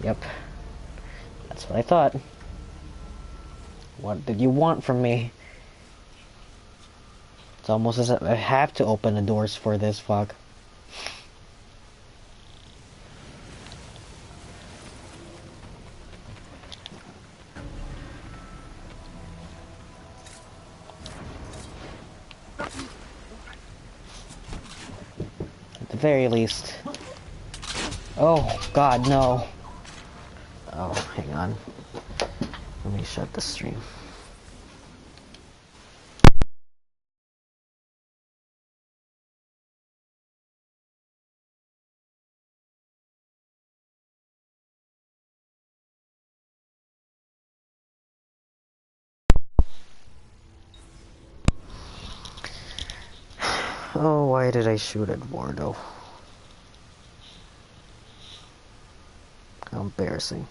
Yep. That's what I thought. What did you want from me? It's almost as if I have to open the doors for this, fuck. At the very least. Oh, God, no. Oh, hang on. Let me shut the stream. Oh, why did I shoot at Wardo? How embarrassing.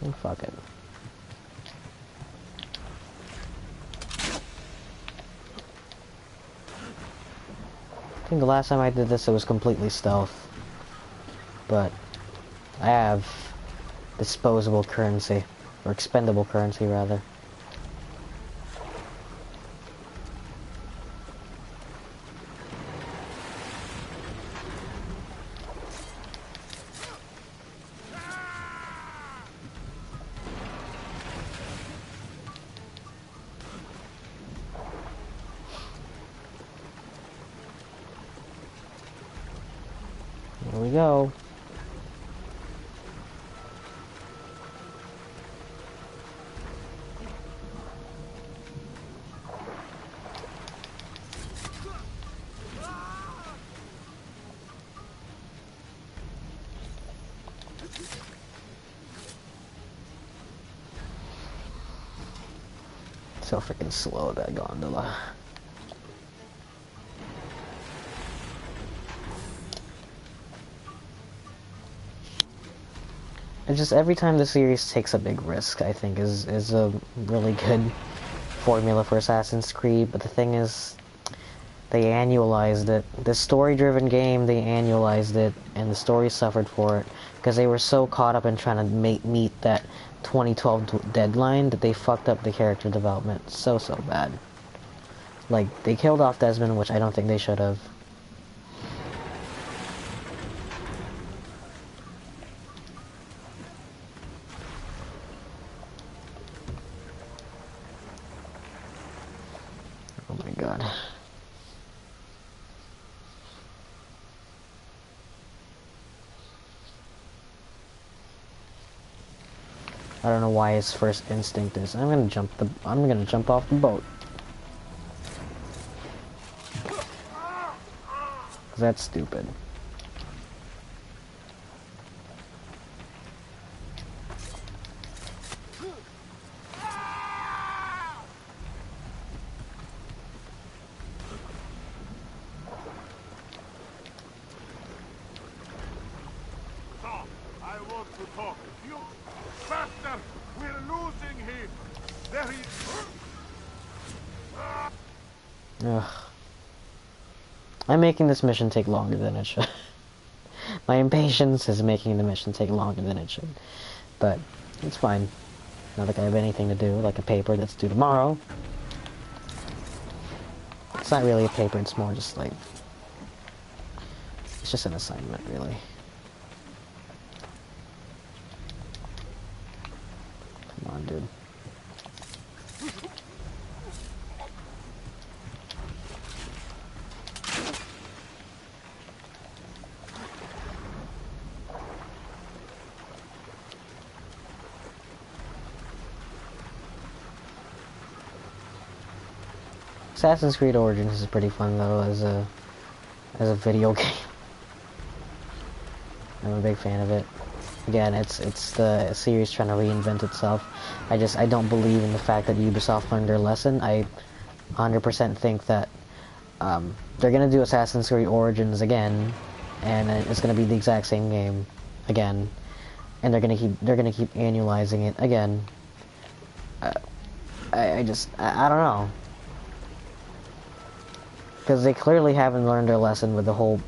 Oh, fuck it. I think the last time I did this it was completely stealth. But I have disposable currency. Or expendable currency, rather. Here we go. So freaking slow, that gondola. It's just every time the series takes a big risk, I think is a really good formula for Assassin's Creed, but the thing is, they annualized it. The story-driven game, they annualized it, and the story suffered for it, because they were so caught up in trying to meet that 2012 deadline that they fucked up the character development so bad. Like, they killed off Desmond, which I don't think they should have. Oh my god. I don't know why his first instinct is I'm gonna jump off the boat. 'Cause that's stupid. I want to talk with you. Faster! We're losing him! There he is! Ugh. I'm making this mission take longer than it should. My impatience is making the mission take longer than it should. But it's fine. Not like I have anything to do, like a paper that's due tomorrow. It's not really a paper, it's more just like... It's just an assignment, really. Come on, dude. Assassin's Creed Origins is pretty fun though as a video game. I'm a big fan of it. Again, it's the series trying to reinvent itself. I don't believe in the fact that Ubisoft learned their lesson. I 100% think that they're gonna do Assassin's Creed Origins again, and it's gonna be the exact same game again, and they're gonna keep annualizing it again. I don't know. Because they clearly haven't learned their lesson with the whole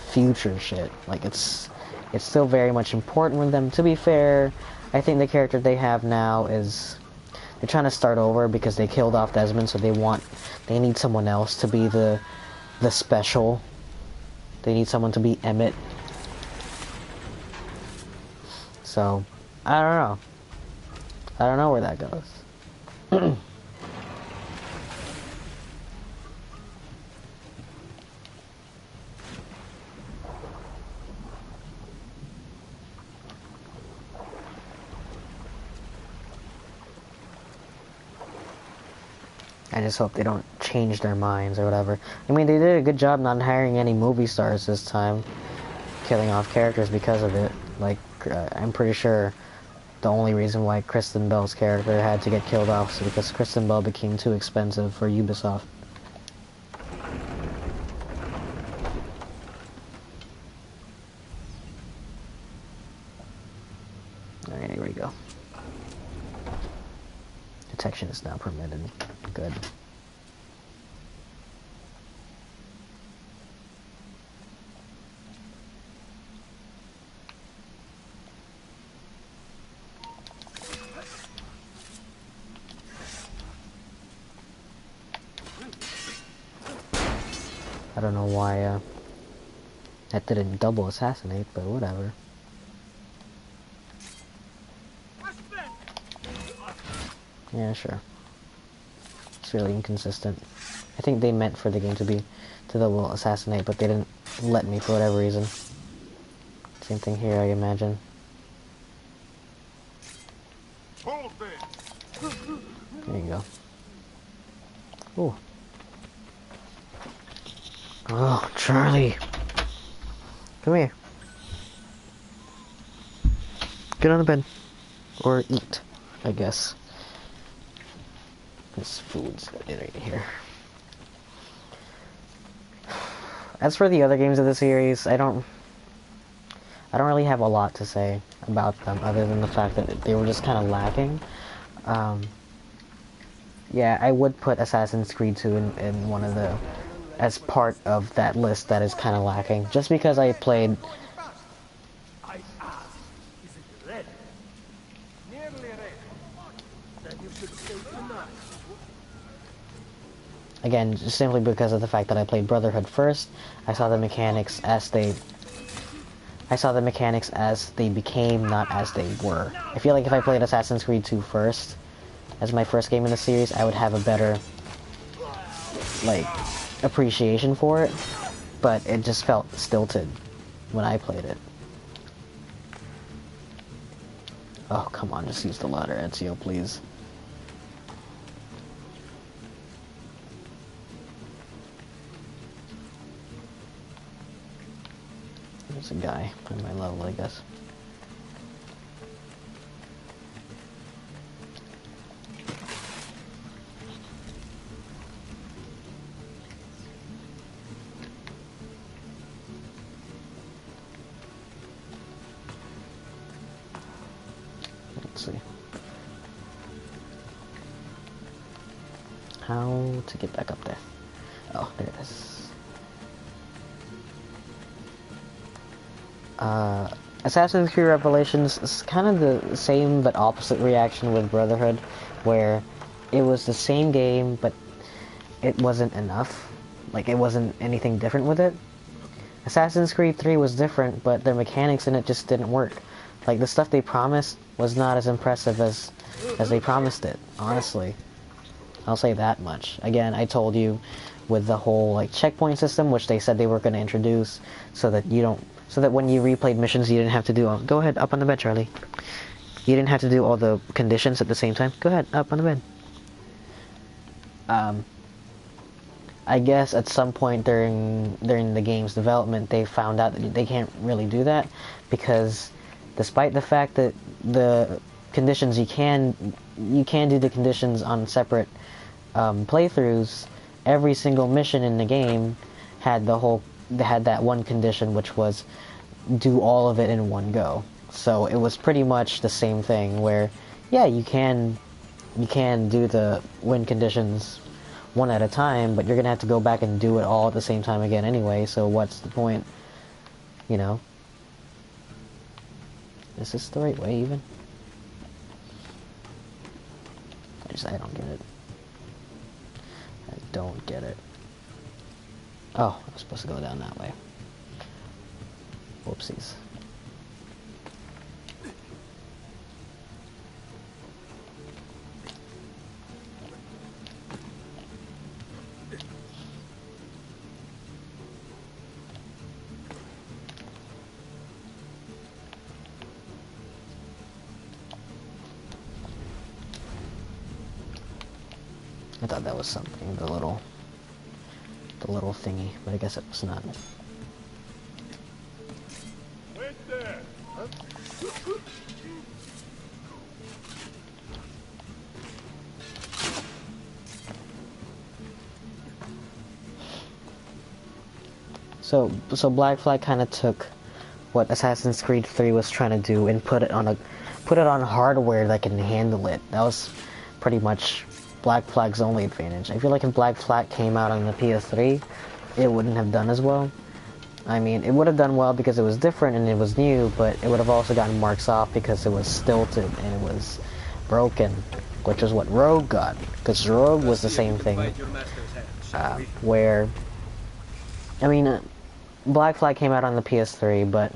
future shit. Like, it's still very much important with them. To be fair, I think the character they have now is... They're trying to start over because they killed off Desmond, so they need someone else to be the special. They need someone to be Emmett. So, I don't know. I don't know where that goes. I just hope they don't change their minds or whatever. I mean, they did a good job not hiring any movie stars this time. Killing off characters because of it. Like, I'm pretty sure the only reason why Kristen Bell's character had to get killed off is because Kristen Bell became too expensive for Ubisoft. Alright, here we go. Detection is now permitted. Good. I don't know why that didn't double assassinate, but whatever. Yeah, sure. It's really inconsistent. I think they meant for the game to double assassinate, but they didn't let me for whatever reason. Same thing here, I imagine. There you go. Ooh. Oh, Charlie. Come here. Get on the bed. Or eat, I guess. This food's right here. As for the other games of the series, I don't really have a lot to say about them, other than the fact that they were just kind of lacking. Yeah, I would put Assassin's Creed 2 in one of the... as part of that list that is kind of lacking. Just because I played... I asked, is it ready? Nearly ready. Then you should stay tonight. Again, just simply because of the fact that I played Brotherhood first, I saw the mechanics as they became, not as they were. I feel like if I played Assassin's Creed 2 first, as my first game in the series, I would have a better, like, appreciation for it, but it just felt stilted when I played it. Oh, come on, just use the ladder, Ezio, please. There's a guy on my level, I guess. Let's see. How to get back up there? Oh, there it is. Assassin's Creed Revelations is kind of the same but opposite reaction with Brotherhood, where it was the same game, but it wasn't enough. Like, it wasn't anything different with it. Assassin's Creed 3 was different, but their mechanics in it just didn't work. Like, the stuff they promised was not as impressive as they promised it, honestly. I'll say that much. Again, I told you with the whole, like, checkpoint system, which they said they were going to introduce, so that when you replayed missions, you didn't have to do all... Go ahead, up on the bed, Charlie. You didn't have to do all the conditions at the same time. Go ahead, up on the bed. I guess at some point during the game's development, they found out that they can't really do that, because despite the fact that the conditions you can do the conditions on separate playthroughs, every single mission in the game had that one condition, which was do all of it in one go. So it was pretty much the same thing, where yeah, you can do the win conditions one at a time, but you're gonna have to go back and do it all at the same time again anyway, so what's the point? You know? Is this the right way, even? I don't get it. I don't get it. Oh, I'm supposed to go down that way. Whoopsies. I thought that was something, the little thingy, but I guess it was not. Wait there. Huh? So Black Flag kind of took what Assassin's Creed 3 was trying to do and put it on hardware that can handle it. That was pretty much Black Flag's only advantage. I feel like if Black Flag came out on the PS3, it wouldn't have done as well. I mean, it would have done well because it was different and it was new, but it would have also gotten marks off because it was stilted and it was broken, which is what Rogue got, because Rogue was the same thing, where, I mean, Black Flag came out on the PS3, but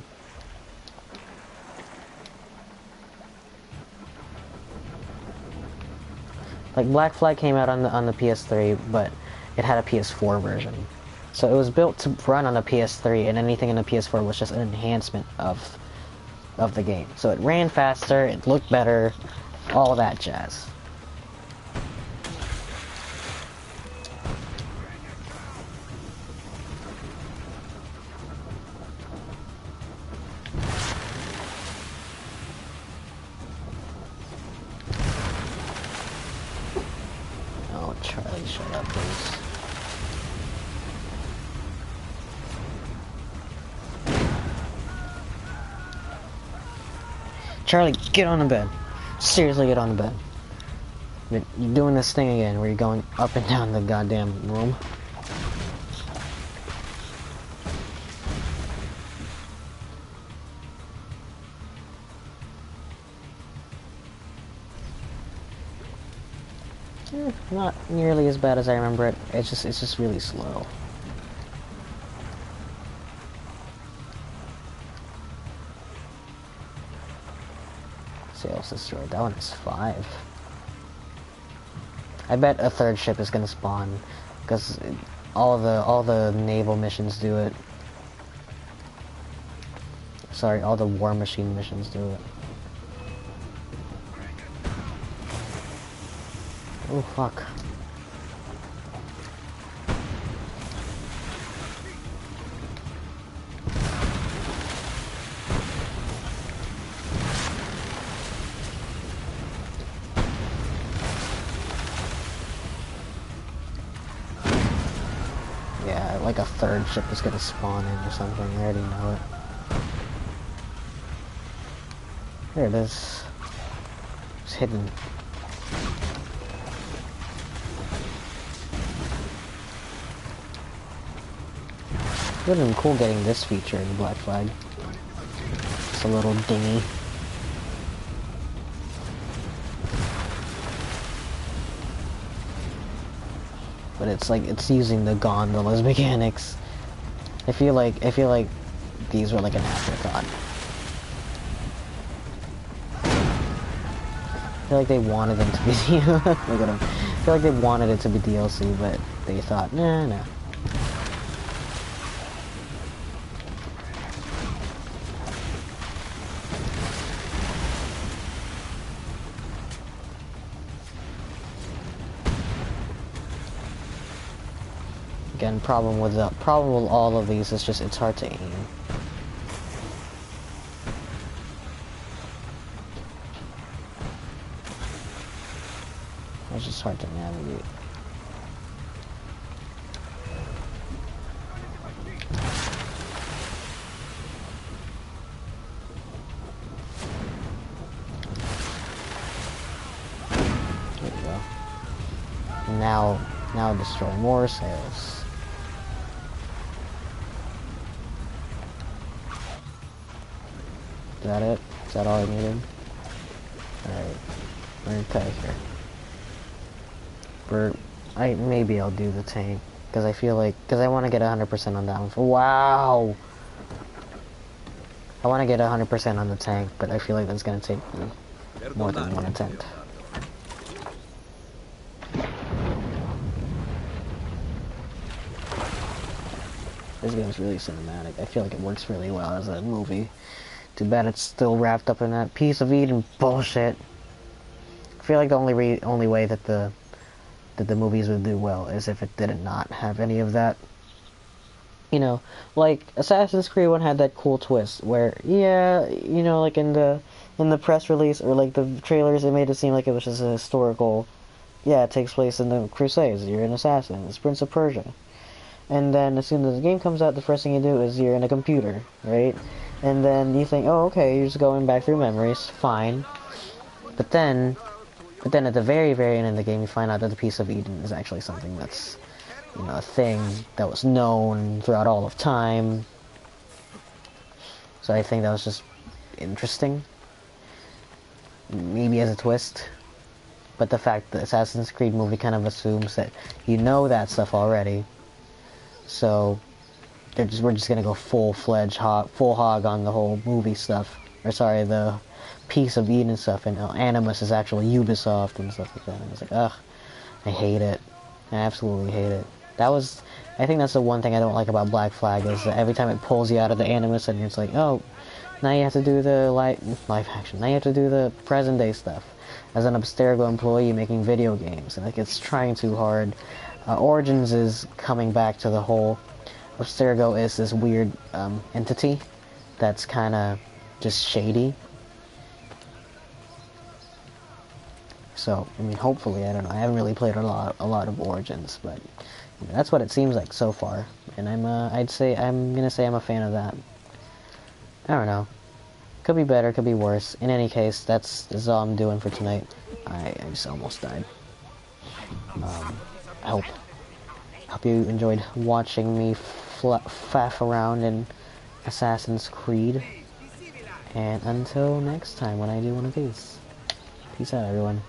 like Black Flag came out on the PS3, but it had a PS4 version. So it was built to run on the PS3, and anything in the PS4 was just an enhancement of the game. So it ran faster, it looked better, all that jazz. Oh, Charlie, shut up, please. Charlie, get on the bed. Seriously, get on the bed. You're doing this thing again where you're going up and down the goddamn room. Not nearly as bad as I remember it. It's just really slow. Sales destroyed. That one is 5. I bet a third ship is gonna spawn, because all the naval missions do it. Sorry, all the war machine missions do it. Oh fuck. Yeah, like a third ship is gonna spawn in or something, I already know it. There it is. It's hidden. It would have been cool getting this feature in Black Flag. It's a little dingy. But it's like, it's using the gondola's mechanics. I feel like these were like an afterthought. I feel like they wanted them to be look at them. I feel like they wanted it to be DLC, but they thought, nah. Again, problem with all of these is just it's hard to aim. It's just hard to navigate. There we go. And now destroy more sails. Is that it? Is that all I needed? Alright. We're gonna cut here. Maybe I'll do the tank. Because I feel like, because I want to get 100% on that one. Wow! I want to get 100% on the tank, but I feel like that's going to take me more than one attempt. This game's really cinematic. I feel like it works really well as a movie. Too bad it's still wrapped up in that piece of Eden bullshit. I feel like the only way that the movies would do well is if it did not have any of that. You know, like Assassin's Creed 1 had that cool twist where, yeah, you know, like in the press release or like the trailers, it made it seem like it was just a historical. Yeah, it takes place in the Crusades. You're an assassin. It's Prince of Persia. And then as soon as the game comes out, the first thing you do is you're in a computer, right? And then you think, oh, okay, you're just going back through memories, fine. But then at the very, very end of the game, you find out that the Piece of Eden is actually something that's, you know, a thing that was known throughout all of time. So I think that was just interesting. Maybe as a twist. But the fact that Assassin's Creed movie kind of assumes that you know that stuff already. So we're just gonna go full-fledged full hog on the whole movie stuff. Or sorry, the Piece of Eden stuff, and Animus is actually Ubisoft and stuff like that. And I was like, ugh, I hate it. I absolutely hate it. I think that's the one thing I don't like about Black Flag, is that every time it pulls you out of the Animus and it's like, oh, now you have to do the live action. Now you have to do the present day stuff. As an Abstergo employee making video games, and like it's trying too hard. Origins is coming back to the whole Abstergo is this weird entity that's kind of just shady. So, I mean, hopefully, I don't know. I haven't really played a lot of Origins, but you know, that's what it seems like so far. And I'm gonna say I'm a fan of that. I don't know. Could be better, could be worse. In any case, this is all I'm doing for tonight. I just almost died. I hope you enjoyed watching me faff around in Assassin's Creed. And until next time when I do one of these. Peace out, everyone.